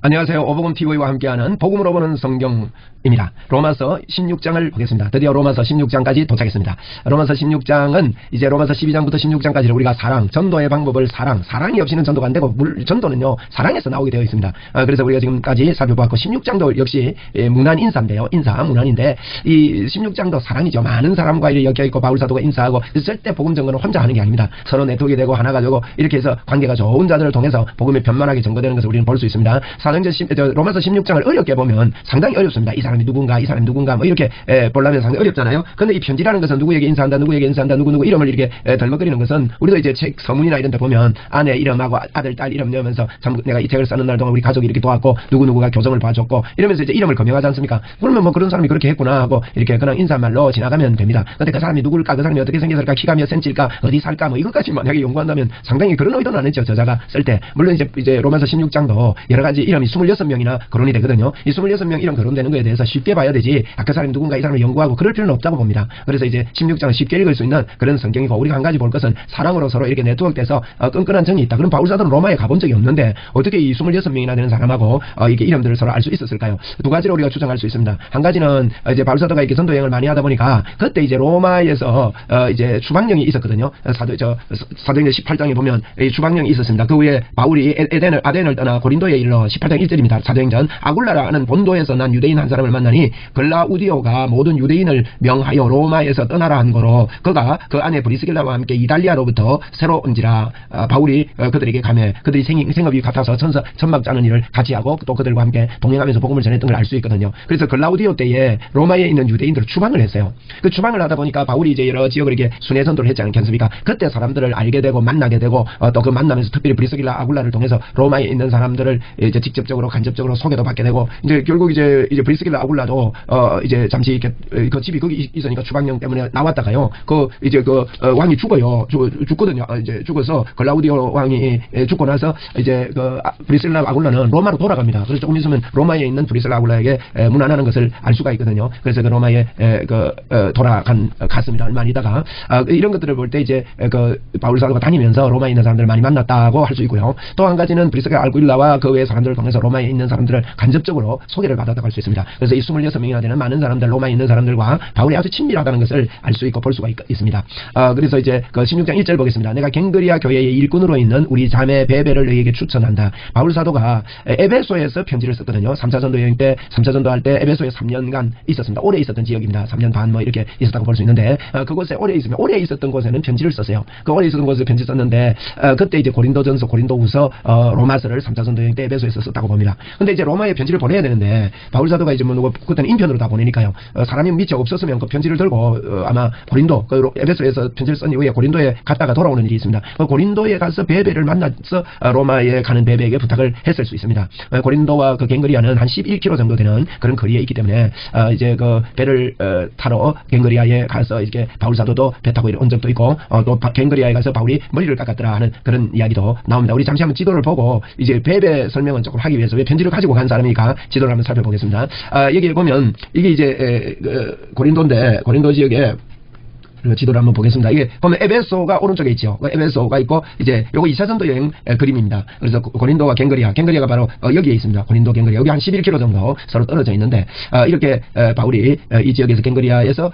안녕하세요. 오복음TV와 함께하는 복음으로 보는 성경입니다. 로마서 16장을 보겠습니다. 드디어 로마서 16장까지 도착했습니다. 로마서 16장은 이제 로마서 12장부터 16장까지를 우리가 사랑, 전도의 방법을 사랑이 없이는 전도가 안 되고 전도는요 사랑에서 나오게 되어 있습니다. 그래서 우리가 지금까지 살펴보았고 16장도 역시 문안 인사인데요. 문안인데 이 16장도 사랑이죠. 많은 사람과 이렇게 엮여있고 바울사도가 인사하고 절대 복음 전거는 혼자 하는 게 아닙니다. 서로 네트워크가 되고 하나가 되고 이렇게 해서 관계가 좋은 자들을 통해서 복음이 변만하게 전거되는 것을 우리는 볼 수 있습니다. 로마서 16장을 어렵게 보면 상당히 어렵습니다. 이 사람이 누군가 뭐 이렇게 보려면 상당히 어렵잖아요. 근데 이 편지라는 것은 누구에게 인사한다 누구 이름을 이렇게 덜먹거리는 것은 우리도 이제 책 서문이나 이런 데 보면 아내 이름하고 아들 딸 이름 넣으면서 참 내가 이 책을 쓰는 날 동안 우리 가족이 이렇게 도왔고 누구누구가 교정을 봐줬고 이러면서 이제 이름을 거명하지 않습니까? 그러면 뭐 그런 사람이 그렇게 했구나 하고 이렇게 그냥 인사말로 지나가면 됩니다. 근데 그 사람이 누굴까, 그 사람이 어떻게 생겼을까, 키가 몇 센치일까, 어디 살까 뭐 이것까지 만약에 연구한다면 상당히 그런 의도는 아니죠. 저자가 쓸 때. 물론 이제 로마서 16장도 여러 가지 이름이 26명이나 거론이 되거든요. 이 26명 이름 거론되는 거에 대해서 쉽게 봐야 되지 그 사람이 누군가 이 사람을 연구하고 그럴 필요는 없다고 봅니다. 그래서 이제 16장은 쉽게 읽을 수 있는 그런 성경이고 우리가 한 가지 볼 것은 사랑으로 서로 이렇게 네트워크돼서 끈끈한 정이 있다. 그럼 바울사도는 로마에 가본 적이 없는데 어떻게 이 26명이나 되는 사람하고 이게 이름들을 서로 알 수 있었을까요? 두 가지로 우리가 추정할 수 있습니다. 한 가지는 이제 바울사도가 이렇게 전도 여행을 많이 하다 보니까 그때 이제 로마에서 이제 추방령이 있었거든요. 사도행전 18장에 보면 이 추방령이 있었습니다. 그 후에 바울이 아덴을 떠나 고린도에 이르러 18장 1절입니다. 사도행전 아굴라라는 본도에서 난 유대인 한 사람을 만나니 글라우디오가 모든 유대인을 명하여 로마에서 떠나라 한 거로 그가 그 안에 브리스길라와 함께 이달리아로부터 새로 온지라. 바울이 그들에게 가매 그들이 생업이 같아서 천막 짜는 일을 같이 하고 또 그들과 함께 동행하면서 복음을 전했던 걸 알 수 있거든요. 그래서 글라우디오 때에 로마에 있는 유대인들을 추방을 했어요. 그 추방을 하다 보니까 바울이 이제 여러 지역을 이렇게 순회 전도를 했지 않겠습니까? 그때 사람들을 알게 되고 만나게 되고 또 그 만나면서 특별히 브리스길라 아굴라를 통해서 로마에 있는 사람들을 이제 직접적으로 간접적으로 소개도 받게 되고 이제 결국 이제 브리스길라 아굴라도 이제 잠시 이렇게 그 집이 거기 있으니까 추방령 때문에 나왔다가요. 왕이 죽거든요. 이제 죽어서 글라우디오 왕이 죽고 나서 이제 브리스길라 아굴라는 로마로 돌아갑니다. 그래서 조금 있으면 로마에 있는 브리스길라 아굴라에게 문안하는 것을 알 수가 있거든요. 그래서 그 로마에 갔습니다. 얼마 안 있다가 이런 것들을 볼 때 이제 바울사도가 다니면서 로마에 있는 사람들을 많이 만났다고 할 수 있고요. 또 한 가지는 브리스길라 아굴라와 그 외의 사람들을 통해서 로마에 있는 사람들을 간접적으로 소개를 받았다고 할 수 있습니다. 그래서 이 26명이나 되는 많은 사람들, 로마에 있는 사람들과 바울이 아주 친밀하다는 것을 알 수 있고 볼 수가 있습니다. 그래서 이제 16장 1절 보겠습니다. 내가 갱그리아 교회의 일꾼으로 있는 우리 자매 베베를 너희에게 추천한다. 바울 사도가 에베소에서 편지를 썼거든요. 3차 전도 여행 때, 3차 전도할 때 에베소에 3년간 있었습니다. 오래 있었던 지역입니다. 3년 반 뭐 이렇게 있었다고 볼 수 있는데 그곳에 오래 있었던 곳에는 편지를 썼어요. 그 오래 있었던 곳에 편지 썼는데 그때 이제 고린도전서, 고린도후서, 로마서를 3차 전도 여행 때 에베소에서 썼다고 봅니다. 근데 이제 로마에 편지를 보내야 되는데 바울 사도가 이제 그때는 인편으로 다 보내니까요. 사람이 미처 없었으면 그 편지를 들고 아마 고린도, 에베소에서 편지를 쓴 이후에 고린도에 갔다가 돌아오는 일이 있습니다. 고린도에 가서 베베를 만나서 로마에 가는 베베에게 부탁을 했을 수 있습니다. 고린도와 그 갱그리아는 한 11km 정도 되는 그런 거리에 있기 때문에 이제 그 배를 타러 갱그리아에 가서 이렇게 바울 사도도 배 타고 온 적도 있고 또 갱그리아에 가서 바울이 머리를 깎았더라 하는 그런 이야기도 나옵니다. 우리 잠시 한번 지도를 보고 이제 베베 설명은 조금 하기 위해서 왜 편지를 가지고 간 사람이니까 지도를 한번 살펴보겠습니다. 여기 보면 이게 이제 고린도인데 고린도 지역에 지도를 한번 보겠습니다. 이게 보면 에베소가 오른쪽에 있죠. 에베소가 있고 이제 요거 2차 전도 여행 그림입니다. 그래서 고린도와 갱그리아가 바로 여기에 있습니다. 고린도 갱그리아 여기 한 11km 정도 서로 떨어져 있는데 이렇게 바울이 이 지역에서 갱그리아에서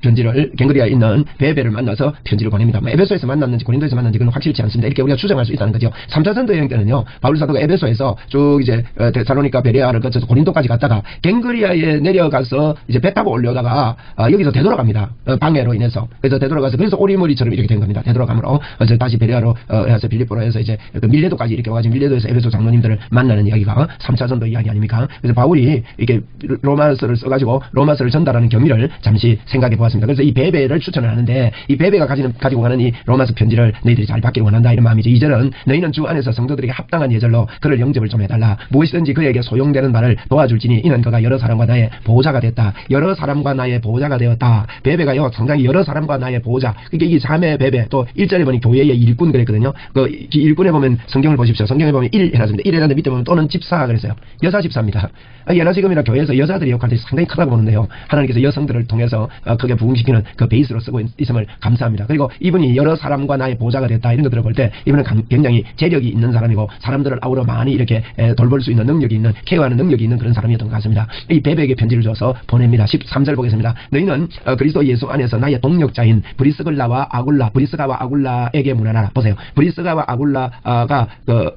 편지를 갱그리아에 있는 베베를 만나서 편지를 보냅니다. 에베소에서 만났는지 고린도에서 만났는지 그건 확실치 않습니다. 이렇게 우리가 추정할 수 있다는 거죠. 3차 전도 여행 때는요. 바울 사도가 에베소에서 쭉 이제 데살로니가 베레아를 거쳐서 고린도까지 갔다가 갱그리아에 내려가서 이제 배 타고 올려다가 여기서 되돌아갑니다. 방해로 인해서. 그래서 되돌아가서 그래서 오리머리처럼 이렇게 된 겁니다. 되돌아감으로 그래서 다시 베레아로 해서 빌립보로 해서 이제 그 밀레도까지 이렇게 와가지고 밀레도에서 에베소 장로님들을 만나는 이야기가 3차 전도 이야기 아닙니까? 그래서 바울이 이게 로마서를 써가지고 로마서를 전달하는 경위를 잠시 생각해 보았습니다. 그래서 이 베베를 추천을 하는데 이 베베가 가지고 가는 이 로마서 편지를 너희들이 잘 받기를 원한다 이런 마음이죠. 2절은 너희는 주 안에서 성도들에게 합당한 예절로 그를 영접을 좀 해달라. 무엇이든지 그에게 소용되는 말을 도와줄지니 이는 그가 여러 사람과 나의 보호자가 됐다. 여러 사람과 나의 보호자가 되었다. 베베가요 상당히 여러 사람과 나의 보호자. 그러니까 이 자매 베베 또 1절에 보니 교회의 일꾼 그랬거든요. 그 일꾼에 보면 성경을 보십시오. 성경에 보면 1 해놨습니다. 1 해놨는데 밑에 보면 또는 집사 그랬어요. 여사 집사입니다. 예나 지금이나 교회에서 여자들의 역할이 상당히 크다고 보는데요. 하나님께서 여성들을 통해서 크게 부흥시키는 그 베이스로 쓰고 있음을 감사합니다. 그리고 이분이 여러 사람과 나의 보좌가 됐다 이런 것들을 볼 때 이분은 굉장히 재력이 있는 사람이고 사람들을 아우러 많이 이렇게 돌볼 수 있는 능력이 있는 케어하는 능력이 있는 그런 사람이었던 것 같습니다. 이 베베에게 편지를 줘서 보냅니다. 13절 보겠습니다. 너희는 그리스도 예수 안에서 나의 동력자인 브리스가와 아굴라에게 문안하라. 보세요. 브리스가와 아굴라가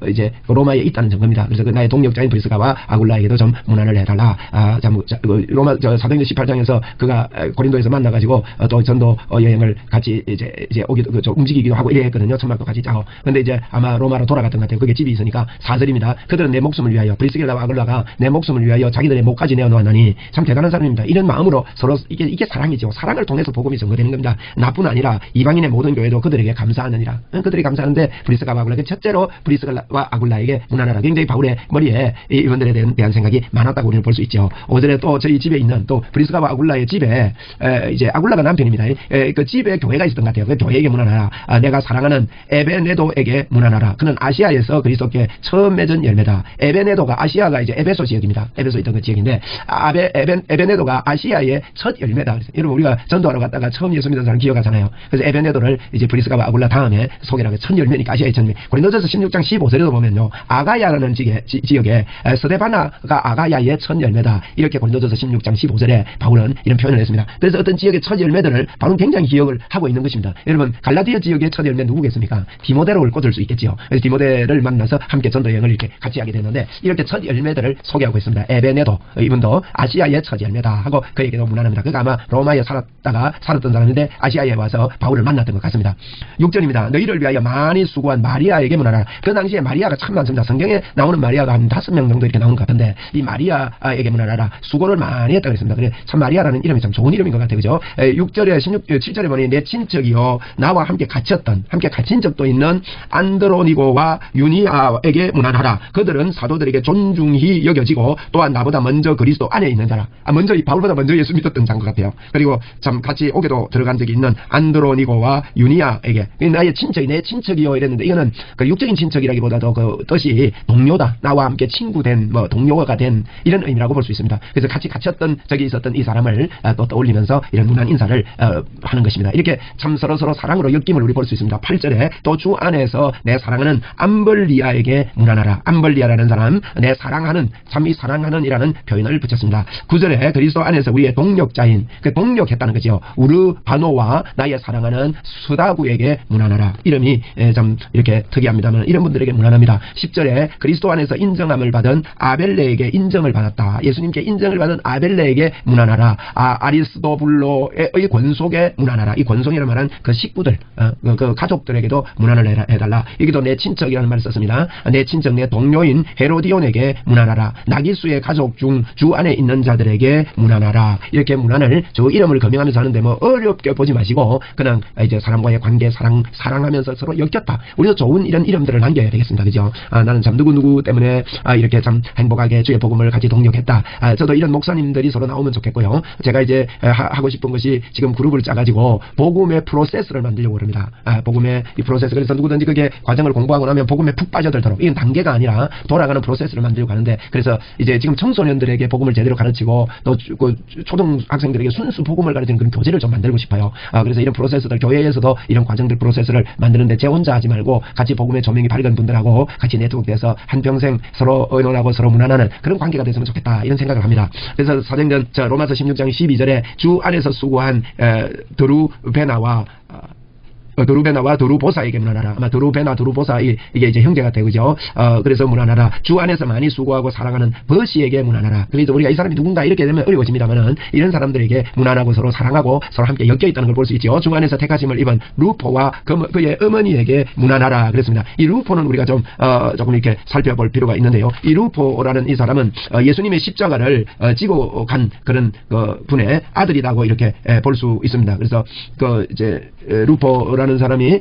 이제 로마에 있다는 증거입니다. 그래서 그 나의 동력자인 브리스가와 아굴라에게도 좀 문안을 해달라. 로마 사도행전 18장에서 그가 고린도에서 만나가지고 또 전도 여행을 같이 이제 오기도 움직이기도 하고 이래 했거든요. 천막도 같이 짜고. 근데 이제 아마 로마로 돌아갔던 것 같아요. 그게 집이 있으니까 4절입니다. 그들은 내 목숨을 위하여 브리스길라와 아굴라가 내 목숨을 위하여 자기들의 목까지 내어놓았나니 참 대단한 사람입니다. 이런 마음으로 서로 이게 사랑이죠. 사랑을 통해서 복음이 증거되는 겁니다. 나뿐 아니라 이방인의 모든 교회도 그들에게 감사하느니라. 그들이 감사하는데 브리스가와 아굴라 첫째로 브리스가와 아굴라에게 문안하라. 굉장히 바울의 머리에 이분들에 대한 생각이 많았다고 우리는 볼 수 있죠. 5절에 또 저희 집에 있는 또 브리스가와 아굴라의 집에 이제 아굴라가 남편입니다. 그 집에 교회가 있었던 것 같아요. 그 교회에게 문안하라. 내가 사랑하는 에베네도에게 문안하라. 그는 아시아에서 그리스도께 처음 맺은 열매다. 에베네도가 아시아가 이제 에베소 지역입니다. 에베소 있던 그 지역인데 에베네도가 아시아의 첫 열매다. 그래서 여러분 우리가 전도하러 갔다가 처음 예수 믿은 사람 기억하잖아요. 그래서 에베네도를 이제 브리스가와 아굴라 다음에 소개하고 첫 열매니까 아시아의 첫 열매. 고린도전서 16장 15절에도 보면요. 아가야라는 지역에 스데바나가 아가야의 첫 열매다. 이렇게 고린도전서 16장 15절에 바울은 이런 표현을 했습니다. 그래서 어떤 지역의 첫 열매들을 바울은 굉장히 기억을 하고 있는 것입니다. 여러분 갈라디아 지역의 첫 열매 누구겠습니까? 디모데를 꽂을 수 있겠지요. 그래서 디모데를 만나서 함께 전도 여행을 이렇게 같이 하게 되는데 이렇게 첫 열매들을 소개하고 있습니다. 에베네도 이분도 아시아의 첫 열매다 하고 그에게도 문안합니다. 그가 아마 로마에 살았던 사람인데 아시아에 와서 바울을 만났던 것 같습니다. 6절입니다. 너희를 위하여 많이 수고한 마리아에게 문안하라. 그 당시에 마리아가 참 많습니다. 성경에 나오는 마리아가 한 5명 정도 이렇게 나오는 것 같은데 이 마리아에게 문안하라. 수고를 많이 했다고 했습니다. 그래 참 마리아라는 이름이 참 좋은 이름인 것 같아요. 그죠? 6절에 7절에 보니 내 친척이요 나와 함께 갇힌 적도 있는 안드로니고와 유니아에게 문안하라. 그들은 사도들에게 존중히 여겨지고 또한 나보다 먼저 그리스도 안에 있는 자라. 먼저 바울보다 먼저 예수 믿었던 자인 것 같아요. 그리고 참 같이 오게도 들어간 적이 있는 안드로니고와 유니아에게 나의 친척이 내 친척이요 이랬는데 이거는 그 육적인 친척이라기보다도 그 뜻이 동료다. 나와 함께 친구된 동료가 된 이런 의미라고 볼 수 있습니다. 그래서 같이 갇혔던 적이 있었던 이 사람을 또 떠올리면서 이런 문안 인사를 하는 것입니다. 이렇게 참 서로 사랑으로 엮임을 우리 볼 수 있습니다. 8절에 또 주 안에서 내 사랑하는 암벌리아에게 문안하라. 암벌리아라는 사람 내 사랑하는 참이 사랑하는이라는 표현을 붙였습니다. 9절에 그리스도 안에서 우리의 동력자인 그 동력했다는 거죠. 우르바노와 나의 사랑하는 수다구에게 문안하라. 이름이 참 이렇게 특이합니다만 이런 분들에게 문안합니다. 10절에 그리스도 안에서 인정함을 받은 아벨레에게 인정을 받았다. 예수님께 인정을 받은 아벨레에게 문안하라. 아리스도블로의 권속에 문안하라. 이 권속이라는 말은 그 식구들 그 가족들에게도 문안을 해달라. 여기도 내 친척이라는 말을 썼습니다. 내 친척 내 동료인 헤로디온에게 문안하라. 나기수의 가족 중 주 안에 있는 자들에게 문안하라. 이렇게 문안을 저 이름을 거명하면서 하는데 뭐 어렵게 보지 마시고 그냥 이제 사람과의 관계 사랑하면서 서로 엮였다. 우리도 좋은 이런 이름들을 남겨야 되겠습니다. 그죠? 나는 참 누구 때문에 이렇게 참 행복하게 주의 복음을 같이 동력했다. 저도 이런 목사님들이 서로 나오면 좋겠고요. 제가 이제 하고 싶은 것이 지금 그룹을 짜가지고 복음의 프로세스를 만들려고 합니다. 복음의 이 프로세스. 그래서 누구든지 그게 과정을 공부하고 나면 복음에 푹 빠져들도록 이건 단계가 아니라 돌아가는 프로세스를 만들려고 하는데 그래서 이제 지금 청소년들에게 복음을 제대로 가르치고 또 초등학생들에게 순수 복음을 가르치는 그런 교재를 좀 만들고 싶어요. 그래서 이런 프로세스들 교회에서도 이런 과정들 프로세스를 만드는데 제 혼자 하지 말고 같이 복음의 조명이 밝은 분들하고 같이 네트워크돼서 한평생 서로 의논하고 서로 문안하는 그런 관계가 됐으면 좋겠다 이런 생각을 합니다. 그래서 사도행전 로마서 16장 12절에 주 안에서 수고한 드루베나와 드루보사에게 문안하라. 아마 드루보사 이게 이제 형제가 되죠. 그래서 문안하라. 주 안에서 많이 수고하고 사랑하는 버시에게 문안하라. 그래서 우리가 이 사람이 누군가 이렇게 되면 어려워집니다만은 이런 사람들에게 문안하고 서로 사랑하고 서로 함께 엮여 있다는 걸 볼 수 있죠. 주 안에서 택하심을 입은 루포와 그의 어머니에게 문안하라. 그랬습니다. 이 루포는 우리가 조금 이렇게 살펴볼 필요가 있는데요. 이 루포라는 이 사람은 예수님의 십자가를 지고 간 그런 분의 아들이라고 이렇게 볼 수 있습니다. 그래서 이제 루포라는 요한이라는 사람이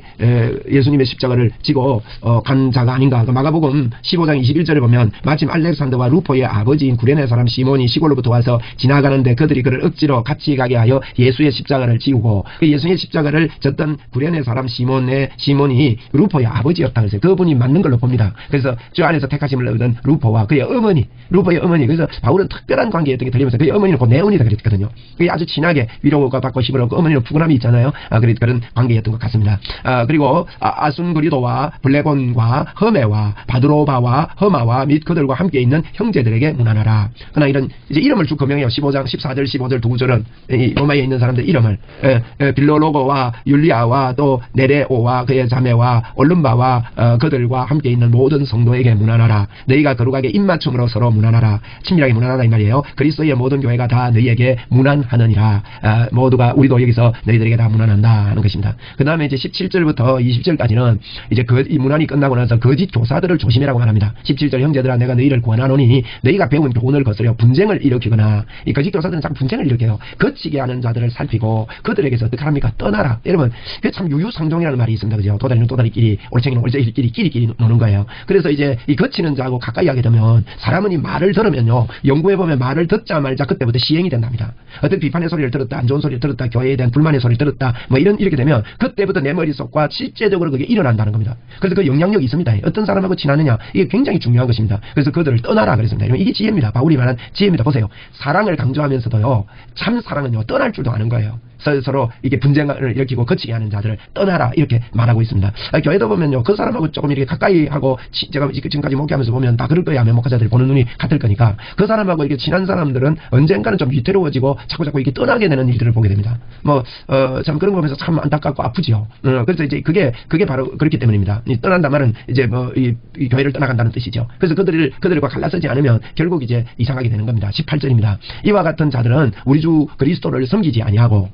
예수님의 십자가를 지고 간 자가 아닌가. 마가복음 15장 21절에 보면 마침 알렉산더와 루포의 아버지인 구레네 사람 시몬이 시골로부터 와서 지나가는데 그들이 그를 억지로 같이 가게 하여 예수의 십자가를 지우고 예수의 십자가를 졌던 구레네 사람 시몬이 루포의 아버지였다 그래서 그분이 맞는 걸로 봅니다. 그래서 주 안에서 택하심을 얻은 루포와 그의 어머니, 루포의 어머니. 그래서 바울은 특별한 관계였던 게 들리면서 그의 어머니는 곧 네온이다 그랬거든요. 그게 아주 친하게 위로가 받고 힘을 얻고 어머니는 푸근함이 있잖아요. 그런 관계였던 것 같습니다. 그리고 아순그리도와 블레곤과 허메와 바드로바와 허마와 및 그들과 함께 있는 형제들에게 문안하라. 그러나 이런 이제 이름을 쭉 거명해요. 15장 14절 15절 두 구절은 이 로마에 있는 사람들 이름을 빌로로고와 율리아와 또 네레오와 그의 자매와 올름바와 그들과 함께 있는 모든 성도에게 문안하라. 너희가 거룩하게 입맞춤으로 서로 문안하라. 친밀하게 문안하라 이 말이에요. 그리스도의 모든 교회가 다 너희에게 문안하느니라. 모두가 우리도 여기서 너희들에게 다 문안한다 하는 것입니다. 그 다음에 이제 17절부터 20절까지는 이제 이 문안이 끝나고 나서 거짓 교사들을 조심해라고 말합니다. 17절 형제들아 내가 너희를 구원하노니 너희가 배운 교훈을 거스려 분쟁을 일으키거나 이 거짓 교사들은 참 분쟁을 일으켜요. 거치게 하는 자들을 살피고 그들에게서 어떻게 합니까? 떠나라. 여러분 그게 참 유유상종이라는 말이 있습니다. 그죠? 도다리는 도다리끼리 올챙이는 올챙이끼리 끼리끼리 노는 거예요. 그래서 이제 이 거치는 자하고 가까이 하게 되면 사람은 이 말을 들으면요 연구해보면 말을 듣자 말자 그때부터 시행이 된답니다. 어떤 비판의 소리를 들었다 안 좋은 소리를 들었다 교회에 대한 불만의 소리를 들었다 뭐 이렇게 되면 그때부터 내 머릿속과 실제적으로 그게 일어난다는 겁니다. 그래서 그 영향력이 있습니다. 어떤 사람하고 친하느냐 이게 굉장히 중요한 것입니다. 그래서 그들을 떠나라 그랬습니다. 이게 지혜입니다. 바울이 말한 지혜입니다. 보세요. 사랑을 강조하면서도요 참 사랑은요 떠날 줄도 아는 거예요. 서로 이게 분쟁을 일으키고 거치게 하는 자들을 떠나라 이렇게 말하고 있습니다. 교회도 보면요 그 사람하고 조금 이렇게 가까이 하고 제가 지금까지 목회하면서 보면 다 그럴 거야. 목회자들이 보는 눈이 같을 거니까 그 사람하고 이렇게 친한 사람들은 언젠가는 좀 위태로워지고 자꾸 이렇게 떠나게 되는 일들을 보게 됩니다. 참 그런 거 보면서 참 안타깝고 아프지요. 그래서 이제 그게 바로 그렇기 때문입니다. 떠난다 말은 이제 이 교회를 떠나간다는 뜻이죠. 그래서 그들과 갈라서지 않으면 결국 이제 이상하게 되는 겁니다. 18절입니다. 이와 같은 자들은 우리 주 그리스도를 섬기지 아니하고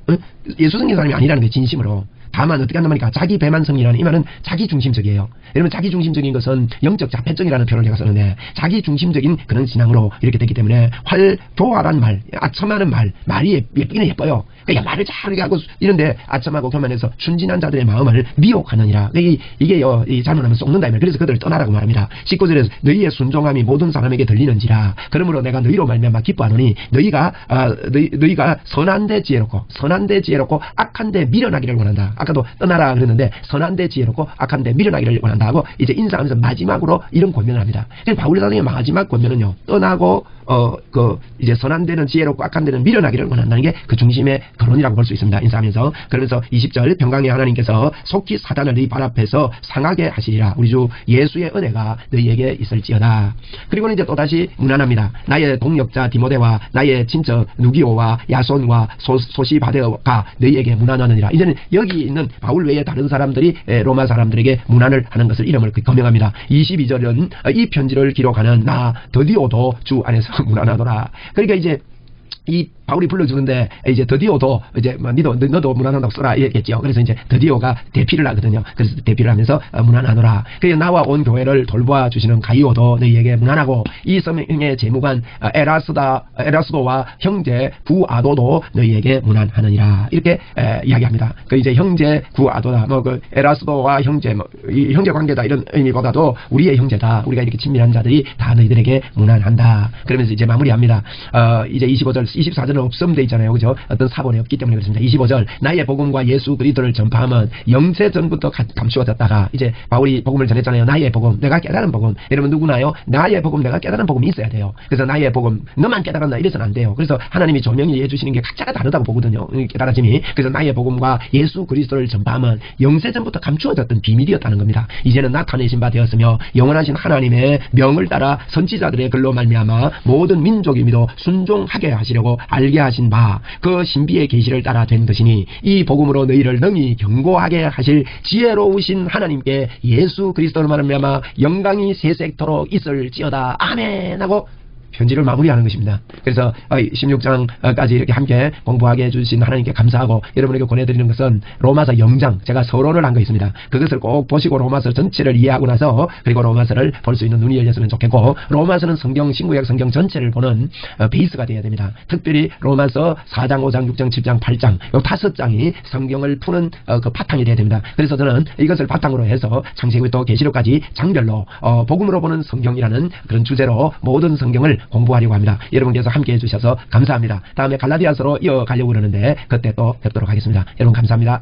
예수 섬기는 사람이 아니라는 게 진심으로 다만 어떻게 한단 말이니까 자기 배만 섬기라는 이 말은 자기 중심적이에요. 여러분 자기 중심적인 것은 영적 자폐증이라는 표현을 제가 쓰는데 자기 중심적인 그런 신앙으로 이렇게 됐기 때문에 교활한 말, 아첨하는 말이 예쁘기는 예뻐요. 그러니까 말을 잘 하고 이런데 아첨하고 교만해서 순진한 자들의 마음을 미혹하느니라. 이게요 잘못하면 속는다 이 말. 그래서 그들을 떠나라고 말합니다. 19절에서 너희의 순종함이 모든 사람에게 들리는지라. 그러므로 내가 너희로 말미암아 기뻐하노니 너희가 선한 데 지혜롭고 악한 데 미련하기를 원한다. 아까도 떠나라 그랬는데 선한 데 지혜롭고 악한 데 미련하기를 원한다 하고 이제 인사하면서 마지막으로 이런 권면을 합니다. 바울 사도의 마지막 권면은요 떠나고 이제 선한 데는 지혜롭고 악한 데는 미련하기를 원한다는 게 그 중심의 거론이라고 볼 수 있습니다. 인사하면서. 그러면서 20절 평강의 하나님께서 속히 사단을 너희 발 앞에서 상하게 하시리라. 우리 주 예수의 은혜가 너희에게 있을지어다. 그리고는 이제 또다시 문안합니다. 나의 동역자 디모데와 나의 친척 누기오와 야손과 소시바데가 너희에게 문안하느니라. 이제는 여기 있는 바울 외에 다른 사람들이 로마 사람들에게 문안을 하는 것을 이름을 거명합니다. 22절은 이 편지를 기록하는 나 드디어도 주 안에서 문안하노라. 그러니까 이제 이 바울이 불러주는데 이제 드디어도 이제 너도 문안한다고 써라 이랬겠죠. 그래서 이제 드디어가 대피를 하거든요. 그래서 대피를 하면서 문안하노라. 그래서 나와 온 교회를 돌보아 주시는 가이오도 너희에게 문안하고 이 성행의 재무관 에라스도와 형제 구아도도 너희에게 문안하느니라. 이렇게 이야기합니다. 그 이제 형제 구아도다 그 에라스도와 형제 이 형제 관계다 이런 의미보다도 우리의 형제다. 우리가 이렇게 친밀한 자들이 다 너희들에게 문안한다. 그러면서 이제 마무리합니다. 이제 24절은 없음돼 있잖아요. 그죠? 어떤 사본이 없기 때문에 그렇습니다. 25절 나의 복음과 예수 그리스도를 전파하면 영세 전부터 감추어졌다가 이제 바울이 복음을 전했잖아요. 나의 복음, 내가 깨달은 복음. 여러분 누구나요? 나의 복음, 내가 깨달은 복음이 있어야 돼요. 그래서 나의 복음, 너만 깨달았나 이래서는 안 돼요. 그래서 하나님이 조명이 해주시는 게 각자가 다르다고 보거든요. 깨달아짐이. 그래서 나의 복음과 예수 그리스도를 전파하면 영세 전부터 감추어졌던 비밀이었다는 겁니다. 이제는 나타내신 바 되었으며 영원하신 하나님의 명을 따라 선지자들의 글로 말미암아 모든 민족이 믿어 순종하게 하시려고 알게 하신 바 그 신비의 계시를 따라 된 것이니 이 복음으로 너희를 능히 견고하게 하실 지혜로우신 하나님께 예수 그리스도로 말미암아 영광이 세세토록 있을지어다. 아멘 하고 편지를 마무리하는 것입니다. 그래서 16장까지 이렇게 함께 공부하게 해주신 하나님께 감사하고 여러분에게 보내드리는 것은 로마서 0장 제가 서론을 한 거 있습니다. 그것을 꼭 보시고 로마서 전체를 이해하고 나서 그리고 로마서를 볼 수 있는 눈이 열렸으면 좋겠고, 로마서는 성경 신구약 성경 전체를 보는 베이스가 되어야 됩니다. 특별히 로마서 4장 5장 6장 7장 8장 이 5장이 성경을 푸는 그 바탕이 되어야 됩니다. 그래서 저는 이것을 바탕으로 해서 창세기부터 계시록까지 장별로 복음으로 보는 성경이라는 그런 주제로 모든 성경을 공부하려고 합니다. 여러분께서 함께 해주셔서 감사합니다. 다음에 갈라디아서로 이어가려고 그러는데 그때 또 뵙도록 하겠습니다. 여러분 감사합니다.